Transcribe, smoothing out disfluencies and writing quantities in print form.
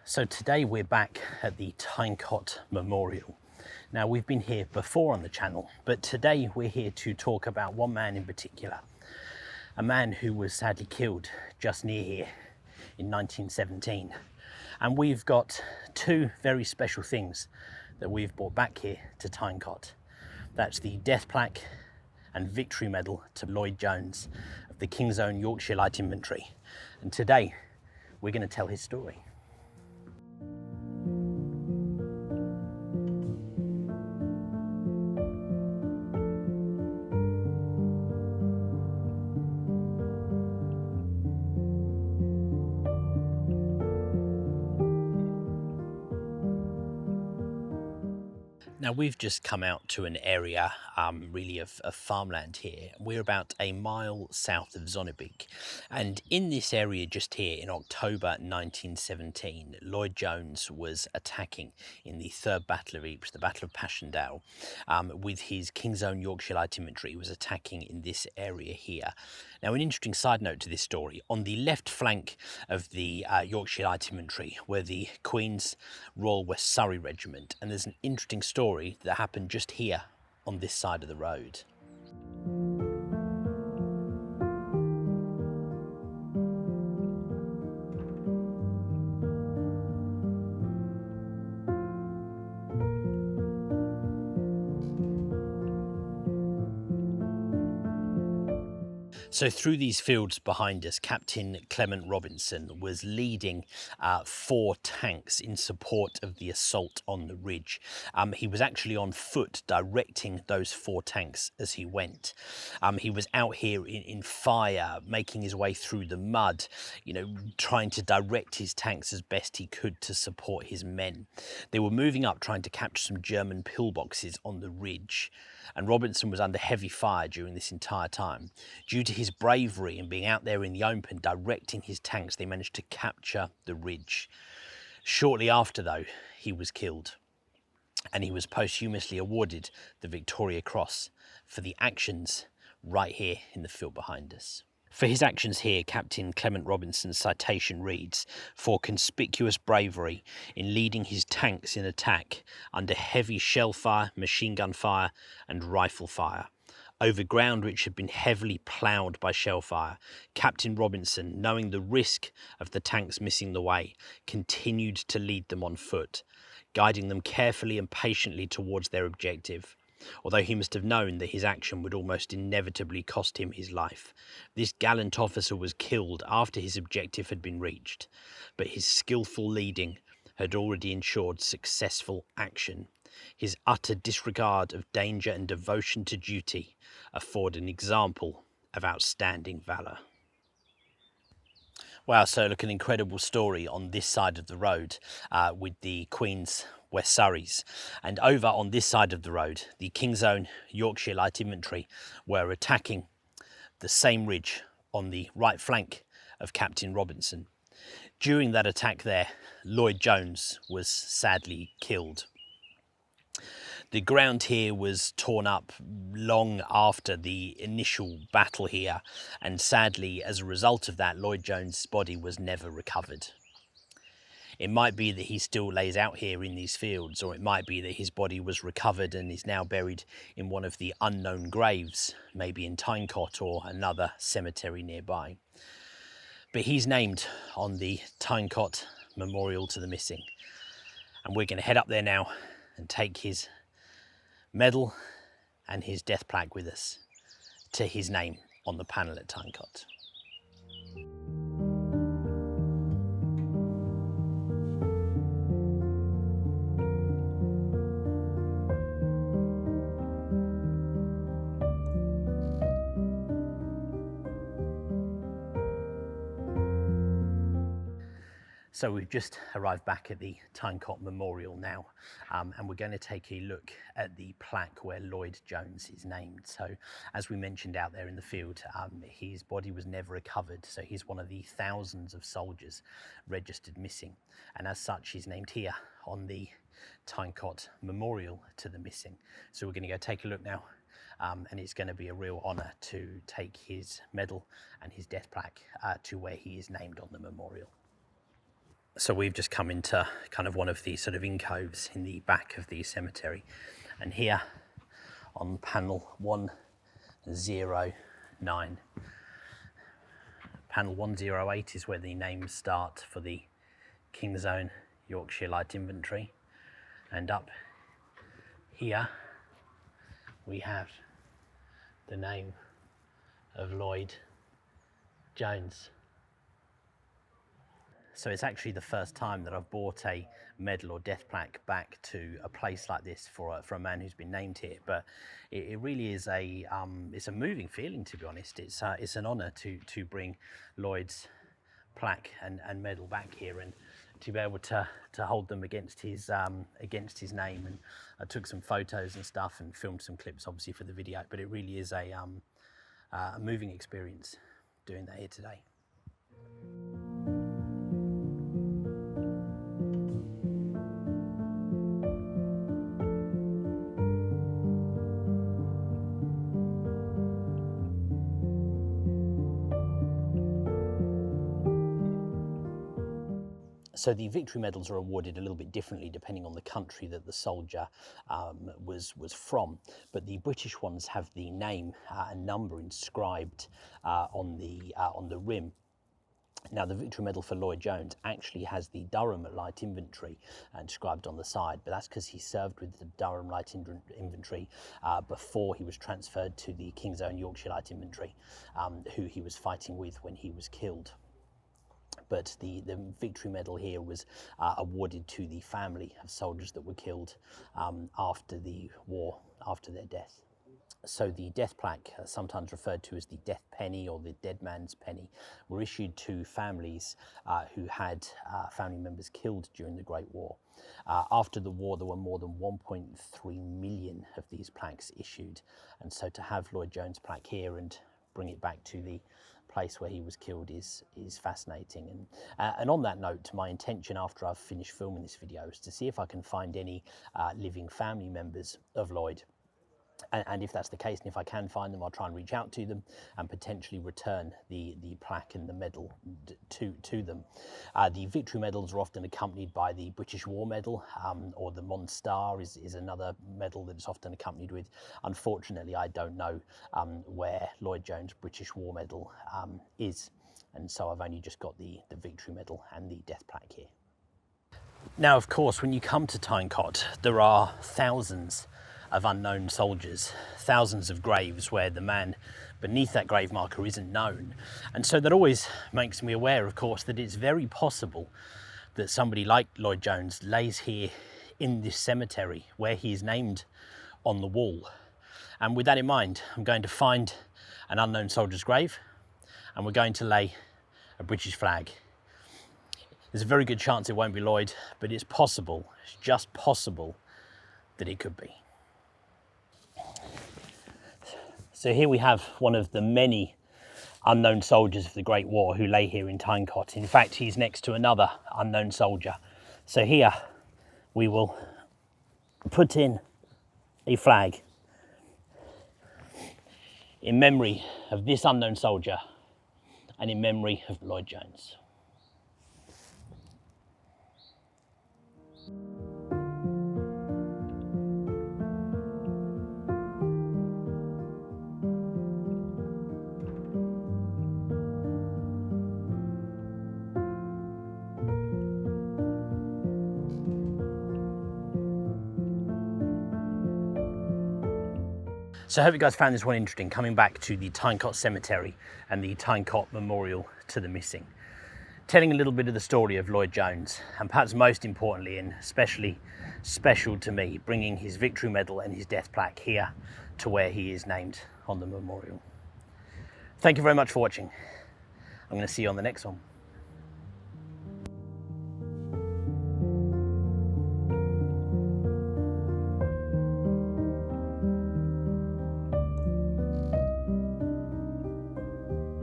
So today we're back at the Tyne Cot Memorial. Now we've been here before on the channel, but today we're here to talk about one man in particular. A man who was sadly killed just near here in 1917. And we've got two very special things that we've brought back here to Tyne Cot. That's the death plaque and victory medal to Lloyd Jones of the King's Own Yorkshire Light Infantry. And today we're going to tell his story. Now we've just come out to an area really of farmland here. We're about a mile south of Zonnebeke, and in this area just here in October 1917, Lloyd Jones was attacking in the Third Battle of Ypres, the Battle of Passchendaele, with his King's Own Yorkshire Light Infantry. He was attacking in this area here. Now, an interesting side note to this story, on the left flank of the Yorkshire Light Infantry were the Queen's Royal West Surrey Regiment, and there's an interesting story that happened just here on this side of the road. So through these fields behind us, Captain Clement Robinson was leading 4 tanks in support of the assault on the ridge. He was actually on foot directing those 4 tanks as he went. He was out here in fire, making his way through the mud, trying to direct his tanks as best he could to support his men. They were moving up, trying to capture some German pillboxes on the ridge. And Robinson was under heavy fire during this entire time. Due to his bravery and being out there in the open directing his tanks, they managed to capture the ridge. Shortly after, though, he was killed, and he was posthumously awarded the Victoria Cross for the actions right here in the field behind us. For his actions here, Captain Clement Robinson's citation reads, "For conspicuous bravery in leading his tanks in attack under heavy shell fire, machine gun fire and rifle fire, over ground which had been heavily ploughed by shell fire, Captain Robinson, knowing the risk of the tanks missing the way, continued to lead them on foot, guiding them carefully and patiently towards their objective. Although he must have known that his action would almost inevitably cost him his life. This gallant officer was killed after his objective had been reached, but his skillful leading had already ensured successful action. His utter disregard of danger and devotion to duty afford an example of outstanding valour." Wow, so look, an incredible story on this side of the road with the Queen's West Surreys. And over on this side of the road, the King's Own Yorkshire Light Infantry were attacking the same ridge on the right flank of Captain Robinson. During that attack there, Lloyd Jones was sadly killed. The ground here was torn up long after the initial battle here, and sadly, as a result of that, Lloyd Jones' body was never recovered. It might be that he still lays out here in these fields, or it might be that his body was recovered and is now buried in one of the unknown graves, maybe in Tyne Cot or another cemetery nearby. But he's named on the Tyne Cot Memorial to the Missing, and we're going to head up there now and take his medal and his death plaque with us to his name on the panel at Tyne Cot. So we've just arrived back at the Tyne Cot Memorial now, and we're going to take a look at the plaque where Lloyd Jones is named. So as we mentioned out there in the field, his body was never recovered, so he's one of the thousands of soldiers registered missing, and as such he's named here on the Tyne Cot Memorial to the Missing. So we're going to go take a look now, and it's going to be a real honour to take his medal and his death plaque to where he is named on the memorial. So we've just come into kind of one of these sort of incoves in the back of the cemetery, and here on panel 109, panel 108 is where the names start for the King's Own Yorkshire Light Infantry, and up here we have the name of Lloyd Jones. So it's actually the first time that I've brought a medal or death plaque back to a place like this for a man who's been named here. But it really is it's a moving feeling, to be honest. It's an honour to bring Lloyd's plaque and medal back here, and to be able to hold them against his name. And I took some photos and stuff and filmed some clips, obviously, for the video. But it really is a moving experience doing that here today. So the victory medals are awarded a little bit differently depending on the country that the soldier was from, but the British ones have the name and number inscribed on the rim. Now, the victory medal for Lloyd Jones actually has the Durham Light Infantry inscribed on the side, but that's because he served with the Durham Light Infantry before he was transferred to the King's Own Yorkshire Light Infantry, who he was fighting with when he was killed. But the victory medal here was awarded to the family of soldiers that were killed after the war, after their death. So the death plaque, sometimes referred to as the death penny or the dead man's penny, were issued to families who had family members killed during the Great War. After the war, there were more than 1.3 million of these plaques issued. And so to have Lloyd Jones' plaque here and bring it back to the place where he was killed is fascinating. And on that note, my intention after I've finished filming this video is to see if I can find any living family members of Lloyd. And if that's the case, and if I can find them, I'll try and reach out to them and potentially return the plaque and the medal to them. The victory medals are often accompanied by the British War Medal, or the Mons Star is another medal that it's often accompanied with. Unfortunately, I don't know where Lloyd Jones' British War Medal is, and so I've only just got the victory medal and the death plaque here. Now, of course, when you come to Tyne Cot, there are thousands of unknown soldiers, thousands of graves where the man beneath that grave marker isn't known. And so that always makes me aware, of course, that it's very possible that somebody like Lloyd Jones lays here in this cemetery where he is named on the wall. And with that in mind, I'm going to find an unknown soldier's grave and we're going to lay a British flag. There's a very good chance it won't be Lloyd, but it's possible, it's just possible that it could be. So here we have one of the many unknown soldiers of the Great War who lay here in Tyne Cot. In fact, he's next to another unknown soldier. So here we will put in a flag in memory of this unknown soldier and in memory of Lloyd Jones. So I hope you guys found this one interesting, coming back to the Tyne Cot Cemetery and the Tyne Cot Memorial to the Missing. Telling a little bit of the story of Lloyd Jones, and perhaps most importantly and especially special to me, bringing his victory medal and his death plaque here to where he is named on the memorial. Thank you very much for watching. I'm going to see you on the next one.